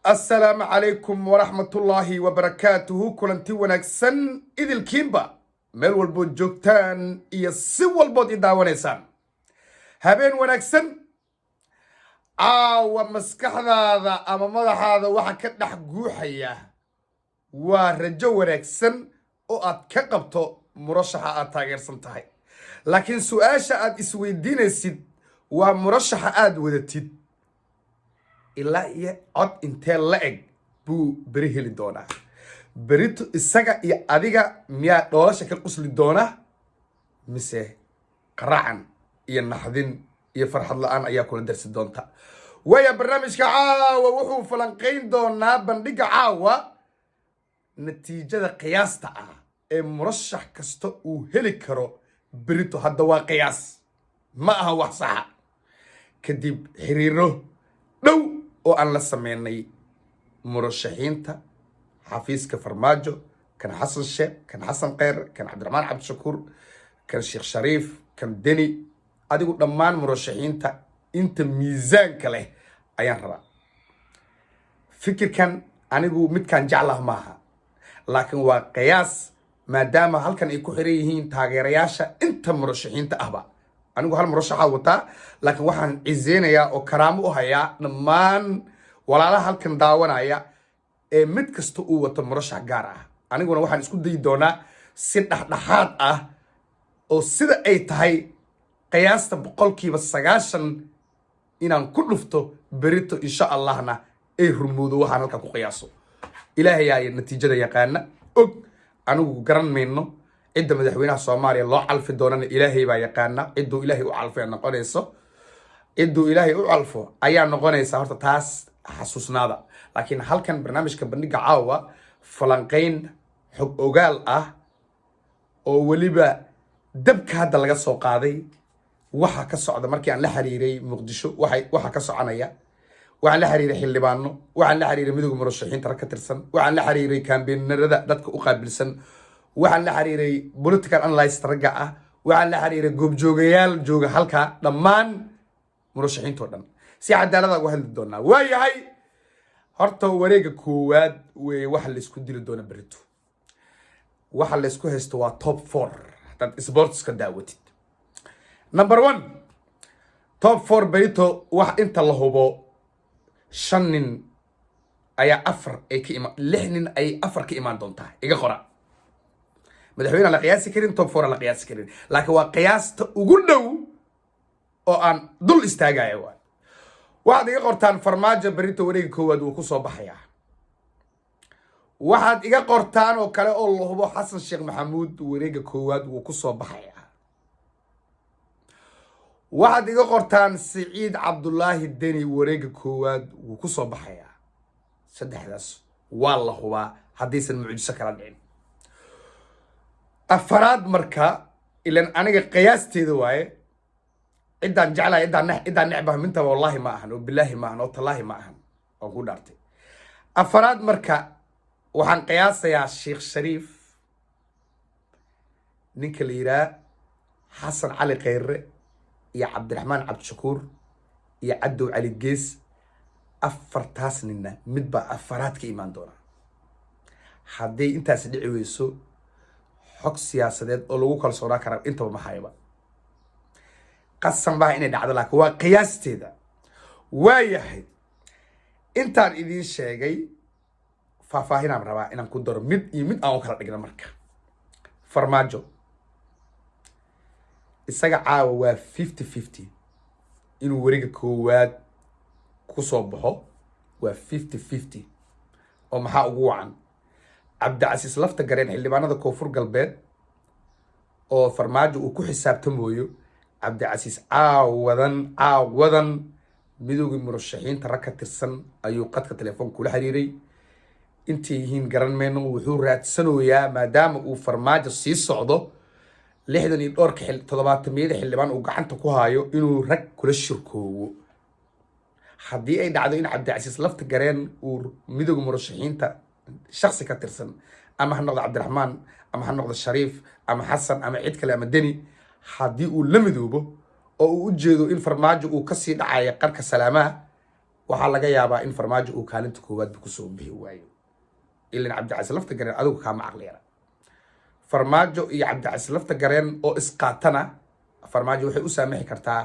السلام عليكم ورحمة الله وبركاته كلنتي ونكسن إذ الكيمبا ميل والبود جوكتان إيا سوى البود إداوانيسان هابين ونكسن ومسكح هذا أما مدح هذا وحا كدح قوحيا ورجو ونكسن كقبتو مرشحة تاغير سنتهي لكن سؤاشا إسويدين السيد ومرشحة ودتيد ilaa iyo cod intee la eg buu beri heli doonaa berito isaga iyo adiga miyaa dhoolasha ka qusli doonaa mise qaracan iyo naxdin iyo farxad la-aan ayaa kula darsi doonta waya barnaamijka caawa wuxuu falanqayn doonaa bandhiga caawa natiijada qiyaasta ah ee murashax kasta uu heli karo berito hadda waa qiyaas ma aha wax saxa kadib xiriiro dhow oo aan la sameynay murashaxiinta xafiiska farmaajo kan xasan sheekh kan xasan kheyr kan cabdiraxmaan cabdishakuur kan sheekh shariif kan deni adigu dhammaan murashaxiinta inta miisaanka leh ayaan rabaa fikirkan anigu midkaan jeclaha maaha laakiin waa qiyaas maadaama halkan ay ku xiran yihiin taageerayaasha inta murashaxiinta ahba anigu hal murashaxa wataa laakiin waxaan cizeynayaa oo karaamo u hayaa dhammaan walaalaha halkan daawanaya ee mid kasta uu wato murashax gaar ah aniguna waxaan isku dayi doonaa si dhexdhexaad ah oo sida ay tahay qiyaasta 90% inaan ku dhufto berito insha allahna ay rumoodo waxaan halkan ku qiyaaso ilaahay ayaa natiijada yaqaana og anigu garan mayno عند مدحوينها الصومالية الله علف دوننا إلهي بايقانا عدو إلهي وعلفه نقونيسو عدو إلهي وعلفه أيان نقونيسا هورتا تاس حسوسنا دا لكن هل كان برنامج كبرنيق عاوة فلانقين حق أوغال أو وليبا دبك هذا لغا سوقادي وحا كسو عدا مركي عن لحريري مقدشو وحا كسو عنايا وعن لحريري حلبانو وعن لحريري مدوغ مرشحين تركة ترسن وعن لحريري كان بين نردا دادك أقابلسن waxaan la xiriiray political analyst ragga ah waxaan la xiriiray goobjoogayaal jooga halka dhammaan murashaxiinto dhan si cadaalad ah u hadli doonaa waayahay horta wareega koowaad way wax la isku dili doona berito waxa la isku haysto waa top 4 dad sports ka daawatid number 1 top 4 berito wax inta la hubo 5 nin ayaa 4 ay ka imaan 6 nin ay 4 ka imaan doontaa iga qora madaxweynaha la qiyaasi karin top 4 la qiyaasi karin laakiin waa qiyaasta ugu dhow oo aan dul istaagayo waxaad iga qortaan farmaajo berito wareega koowaad uu ku soo baxayaa waxaad iga qortaan oo kale oo la hubo xasan sheekh maxamuud wareega koowaad uu ku soo baxayaa waxaad iga qortaan siciid cabdullaahi deni wareega koowaad uu ku soo baxayaa saddexdaas waa la hubaa haddaysan mucjiso kala dhicin afaraad marka ilan aniga qiyaasteeda waaye cidaan jeclahay cidaan necbaha minta wallahi ma ahan oo billahi ma ahan oo tallahi ma ahan oo ku dhaartay afaraad marka waxaan qiyaasayaa sheekh shariif ninka la yiraahdo xasan cali kheyre iyo cabdiraxmaan cabdishakuur iyo cadow cali gees afartaas ninna midba afaraad ka imaan doona haddii intaas dhici weyso xog siyaasadeed oo lagu kalsoonaa kara intaba maxayba qasam baa inay dhacdo laakiin waa qiyaasteeda waayahay intaan idiin sheegay faahfaahinaan rabaa inaan ku daro mid iyo mid aan u kala dhigno marka farmaajo isaga caawa waa 50-50 inuu wareega koowaad ku soo baxo waa 50-50 oo maxaa ugu wacan cabdicasiis lafta gareen xildhibaanada koonfur galbeed oo farmaajo uu ku xisaabtamooyo cabdicasiis caawadan midowgii murashaxiinta rag ka tirsan ayuu qadka telefoon kula xiriiray intay yihiin garan mayno wuxuu raadsanayaa maadaama uu farmaajo sii socdo 60 iyo dhowrka 70 xildhibaan uu gacanta ku hayo inuu rag kula shirkoowo haddii ay dhacdo in cabdicasiis lafta gareen uu midowgii murashaxiinta shakhsi ka tirsan ama ha noqdo cabdiraxmaan ama ha noqdo shariif ama xasan ama cid kale ama deni haddii uu la midoobo oo uu u jeedo in farmaajo uu kasii dhacayo qarka salaamaha waxaa laga yaabaa in farmaajo uu kaalinta koowaad kusoo bixi waayo ilan cabdicasiis lafta gareen adigu kaama caqli yara farmaajo iyo cabdicasiis lafta gareen oo isqaatana farmaajo waxay u saamaxi kartaa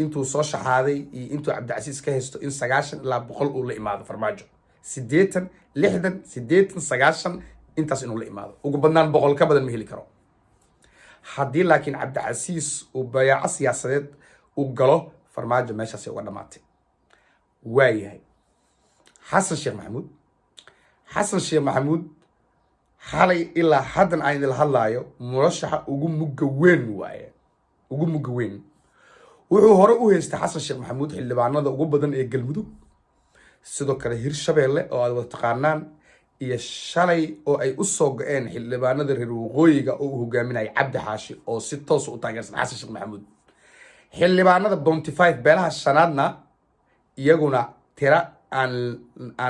intuu soo shaxaaday iyo intuu cabdicasiis ka haysto in 90 ilaa 100 uu la imaado farmaajo 80 60 80 90 intaas inuu la imaado ugu badnaan 100 ka badan ma heli karo haddii laakiin cabdicasiis uu bayaaco siyaasadeed uu galo farmaajo meeshaasi uga dhamaatay waayahay xasan sheekh maxamuud xalay ilaa haddan aan idil hadlaayo murashaxa ugu mugga weyn waaye ugu mugga weyn wuxuu hore u haystay xasan sheekh maxamuud xildhibaanada ugu badan ee galmudug sidoo kale hirshabeelle oo aad wada taqaanaan iyo shalay oo ay u soo go-een xildhibaanada reer waqooyiga oo uu hogaaminayay cabdi xaashi oo si toos u taageersan xasan sheekh maxamuud xildhibaanada 25 beelaha shanaadna iyaguna tira aan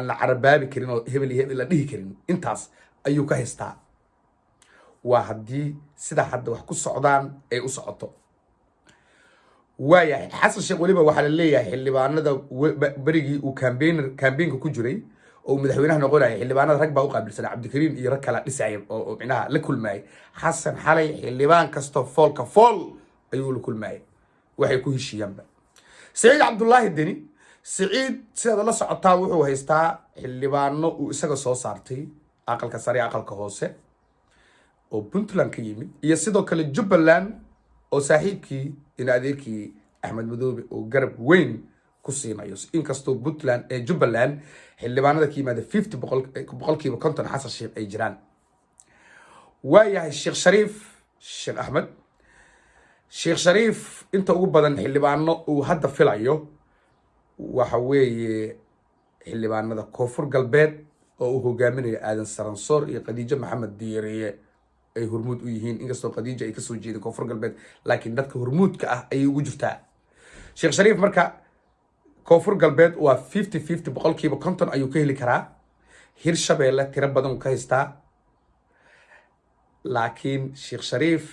la carabaabi karin oo hebel iyo hebel la dhihi karin intaas ayuu ka haystaa waa haddii sida hadda wax ku socdaan ay u socoto waayahay xasan sheekh weliba waxaa la leeyahay xildhibaanada berigii uu kambeynka ku jiray oo madaxweynaha noqonaya xildhibaanada rag baa u qaabilsanaa cabdikariin iyo rag kala dhisaya oo micnaha la kulmayay xasan xalay xildhibaan kastoo foolka fool ayuu la kulmayay waxay ku heshiiyaanba saciid cabdullaahi deni saciid sidaad la socotaa wuxuu haystaa xildhibaano uu isaga soo saartay aqalka sare aqalka hoose oo puntland ka yimid iyo sidoo kale jubbaland oo saaxiibkii in adeerkii axmed madoobe oo garab weyn ku siinayo inkastoo puntland ee jubbaland xildhibaanada ka yimaada 50 boqolkiiba 50 xasan sheekh ay jiraan waayahay sheekh shariif sheekh axmed sheekh shariif inta ugu badan xildhibaano uu hadda filayo waxa weeye xildhibaanada koonfur galbeed oo uu hogaaminayo aadan saransoor iyo khadiijo maxamed diiriye ay hormuud u yihiin inkastoo khadiijo ay kasoo jeedeen koonfur galbeed laakiin dadka hormuudka ah ayay ugu jirtaa sheekh shariif marka koonfur galbeed waa 50 boqolkiiba 50 ayuu ka heli karaa hirshabeelle tiro badan ka haystaa laakiin sheekh shariif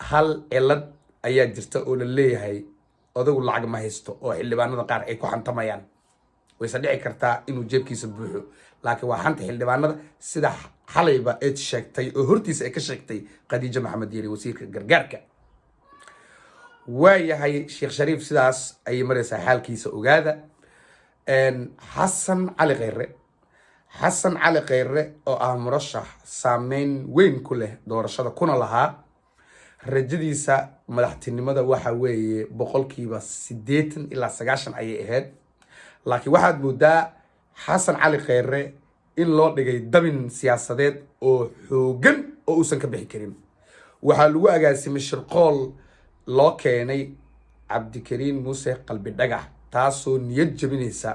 hal cilad ayaa jirta oo la leeyahay odagu lacag ma haysto oo xildhibaanada qaar ay ku xantamayaan wayse dhici kartaa inuu jeebkiisa buuxo laakiin waa xanta xildhibaanada sida xalayba eed sheegtay oo hortiisa ay ka sheegtay khadiijo maxamed diiri wasiirka gargaarka waayahay sheekh shariif sidaas ayay maraysaa xaalkiisa ogaada xasan cali kheyre oo ah murashax saameyn weyn ku leh doorashada kuna lahaa rajadiisa madaxtinimada waxa weeye boqolkiiba 80 ilaa 90 ayay ahayd laakiin waxaad moodaa xasan cali kheyre in loo dhigay dabin siyaasadeed oo xoogan oo uusan ka bixi karin waxaa lagu agaasimay shirqool loo keenay cabdikariin muuse qalbi dhagax taasoo niyad jabinaysa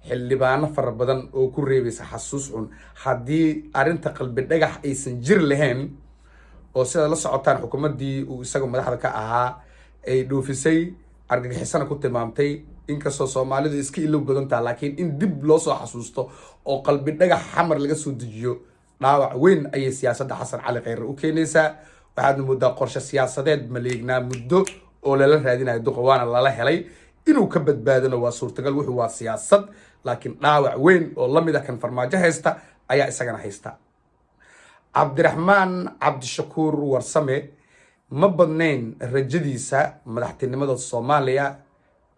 xildhibaano fara badan oo ku reebaysa xasuus xun haddii arrinta qalbi dhagax aysan jiri lahayn oo sida la socotaan xukuumaddii uu isaga madaxda ka ahaa ay dhoofisay argagixisana ku tilmaamtay inkastoo soomaalidu iska ilow badan taha laakiin in dib loo soo xasuusto oo qalbi dhagax xamar laga soo dejiyo dhaawac weyn ayay siyaasadda xasan cali kheyre u keenaysaa waxaadna moodaa qorshe siyaasadeed maleegnaa muddo oo lala raadinayo duqa waana lala helay inuu ka badbaadano waa suurtagal wuxuu waa siyaasad laakiin dhaawac weyn oo lamid ah kan farmaajo haysta ayaa isagana haysta cabdiraxmaan cabdishakuur warsame ma badnayn rajadiisa madaxtinimada soomaaliya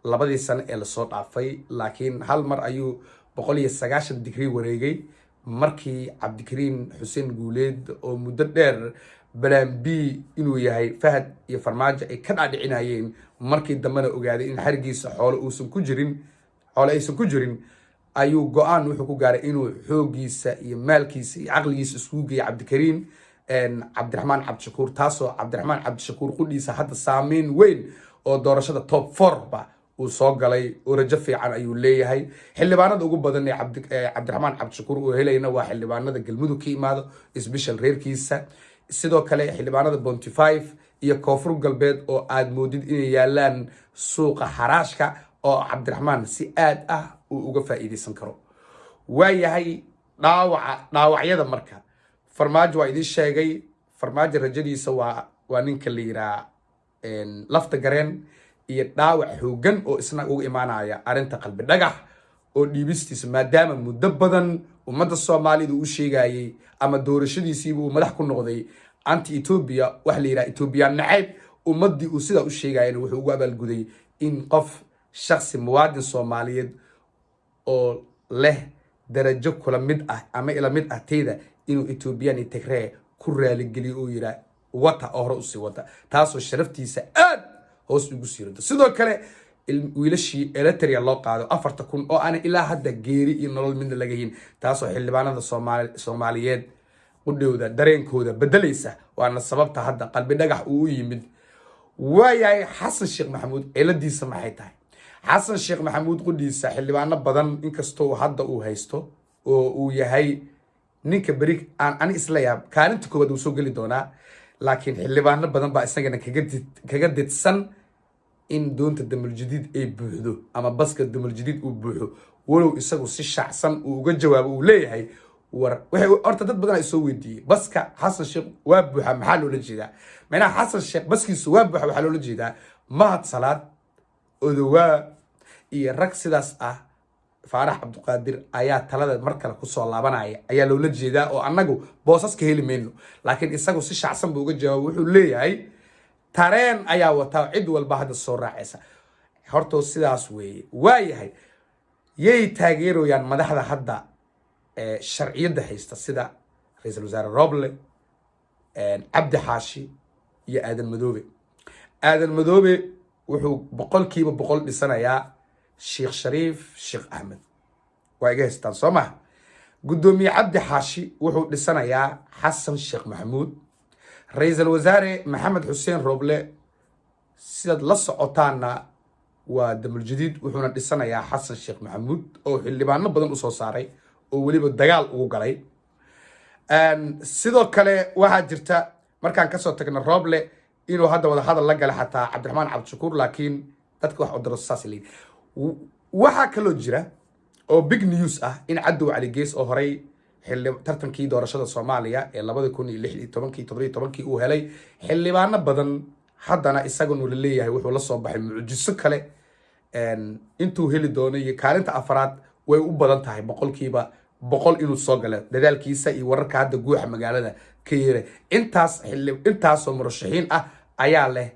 2 sano ee lasoo dhaafay laakiin hal mar ayuu 190 digrii wareegay markii cabdikariin xuseen guuleed oo muddo dheer balaan b inuu yahay fahad iyo farmaajo ay ka dhaadhicinayeen markii dambena ogaaday in xarigiisa xoolo aysan ku jirin ayuu go-aan wuxuu ku gaaray inuu xoogiisa iyo maalkiisa iyo caqligiisa iskugu geeyo cabdiraxmaan cabdishakuur taasoo cabdiraxmaan cabdishakuur qudhiisa hadda saameyn weyn oo doorashada top 4 ba uu soo galay oo rajo fiican ayuu leeyahay xildhibaanada ugu badan ee cabdiraxmaan cabdishakuur uu helayna waa xildhibaanada galmudug ka imaado isbishal reerkiisa sidoo kale xildhibaanada 25 iyo koonfur galbeed oo aad moodid inay yaalaan suuqa xaraashka oo cabdiraxmaan si aad ah uu uga faa'iideysan karo waayahay dhaawacyada marka farmaajo waa idiin sheegay farmaajo rajadiisa waa ninka la yiraa lafta gareen iyo dhaawac xoogan oo isna uga imaanaya arinta qalbi dhagax oo dhiibistiisa maadaama muddo badan ummadda Soomaalidu uu sheegayay ama doorashadiisiiba uu madax ku noqday anti Ethiopia wax la yiraahdo Ethiopian nacayb ummadii uu sida u sheegayay wuxuu ugu abaalguday in qof shakhsi muwaadin Soomaaliyeed oo leh darajo kula mid ah ama ila mid ah teeda inuu Ethiopian Tigray ku raali geliyo oo yira wata hore u sii wata taasoo sharaftiisa aad hoos ugu siirto sidoo kale wiilashii Eritrea loo qaado 4,000 oo aan ilaa hadda geeri iyo nolol mid laga hin taasoo xildhibaanada Soomaaliyeed u dhowda dareenkooda bedelaysa waana sababta hadda qalbi dhagax uu yimid waayay Xasan Sheekh Maxamuud ciladiisa maxay tahay Xasan Sheekh Maxamuud qudhiisa xildhibaano badan inkastoo hadda uu haysto oo uu yahay ninka bari aan isla yaab kaalinta koowaad uu soo gali doonaa laakiin xildhibaano badan baa isagana kaga didsan in doonta damal jadiid ay buuxdo ama baska damal jadiid uu buuxo walow isagu si shacsan uu uga jawaabo uu leeyahay waxay horta dad badan ay soo weydiiyay baska Xasan Sheekh waa buuxa maxaa loo jeedaa macnaha Xasan Sheekh baskiisu waa buuxa waxa loo jeedaa mahad salaad odawaa iyo rag sidaas ah Faarax Cabduqaadir ayaa talada mar kale ku soo laabanaya ayaa loo jeedaa oo anagu boosaska heli meeno laakiin isagu si shacsan buu uga jawaabo wuxuu leeyahay tareen ayaa wata cid walba hadda soo raacaysa horto sidaas weeye waayahay yay taageerayaan madaxda hadda sharciyada haysta sida ra'iisul wasaare Roble Cabdi Xaashi iyo Aadan Madoobe wuxuu boqolkiiba boqol dhisanayaa Sheekh Shariif Sheekh Ahmed waa iga haystaan Soomaa gudoomiye Cabdi Xaashi wuxuu dhisanayaa Xasan Sheekh Maxamuud ra'iisul wasaare Maxamed Xuseen Roble sidad la socotaana waa damal jadiid wuxuuna dhisanayaa Xasan Sheekh Maxamuud oo xildhibaano badan u soo saaray oo waliba dagaal ugu galay sidoo kale waxa jirta markaan ka soo tagno Roble inuu hadda wada hadal la galay xataa Cabdiraxmaan Cabdishakuur laakiin dadka wax u darasaas leeyahay waxa kale jira oo big news ah in Cabdi Cali Gees oo horay tartankii doorashada Soomaaliya ee 2016 uu helay xildhibaano badan haddana isaguna la leeyahay wuxuu la soo baxay mucjiso kale intuu heli doono iyo kaalinta afraad way u badan tahay boqolkiiba boqol inuu soo galo dadaalkiisa iyo wararka hadda guuxa magaalada ka yeeray intaas oo murashaxiin ah ayaa leh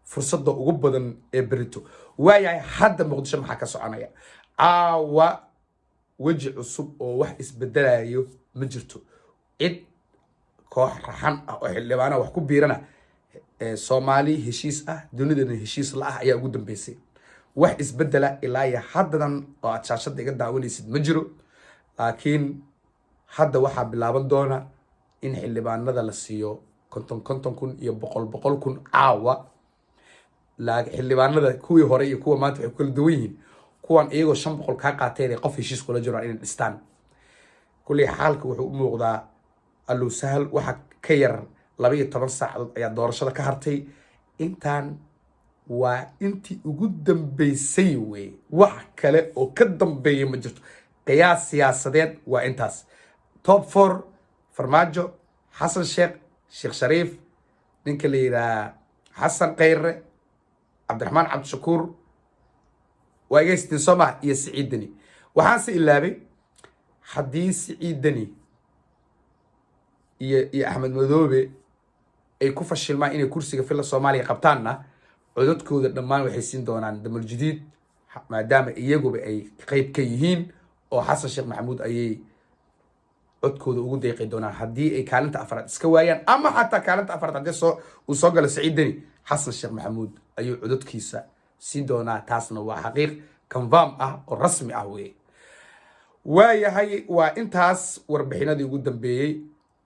fursadda ugu badan ee berito waayahay hadda Muqdisho maxaa ka soconaya waji cusub oo wax isbedelayo ma jirto cid koox raxan ah oo xildhibaano wax ku biirana Soomaali heshiis ah dunidana heshiis la ah ayaa ugu dambeysay wax isbedela ilaa iyo haddan oo aad shaashada iga daawanaysid ma jiro laakiin hadda waxaa bilaaban doona in xildhibaanada la siiyo 50,000 iyo 100,000 caawa xildhibaanada kuwii hore iyo kuwa maanta waxay kala duwan yihiin kuwan iyagoo 500 ka qaateen qof heshiis kula jiro in dhistaan kulli xaalku wuxuu u muuqdaa allu sahal waxa ka yar 12 saacadood ayaa doorashada ka hartay intaan waa intii ugu dambeysay way wax kale oo ka dambeeyay ma jirto qiyaas siyaasadeed waa intaas top 4 Farmaajo Xasan Sheekh Shariif ninka la yiraahdo Xasan Khayre Cabdiraxmaan Cabdishakuur waa iga haystaan Soomaa iyo Siciid Dani waxaan si ilaabay haddii Siciid Dani iyo Axmed Madoobe ay ku fashilmaan inay kursiga filla Soomaaliya qabtaanna codadkooda dhammaan waxay siin doonaan damal jadiid maadaama iyaguba ay qayb ka yihiin oo Xasan Sheekh Maxamuud ayay codkooda ugu deeqay doonaan haddii ay kaalinta afraad iska waayaan ama xataa kaalinta afraad haddii uu soo galo Siciid Dani Xasan Sheekh Maxamuud ayuu codadkiisa siin doonaa taasna waa xaqiiq confirm ah oo rasmi ah weeye waayahay waa intaas warbixinadii ugu dambeeyay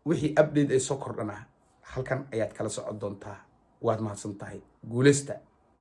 wixii update ay soo kordhana halkan ayaad kala socon doontaa waad mahadsan tahay guuleysta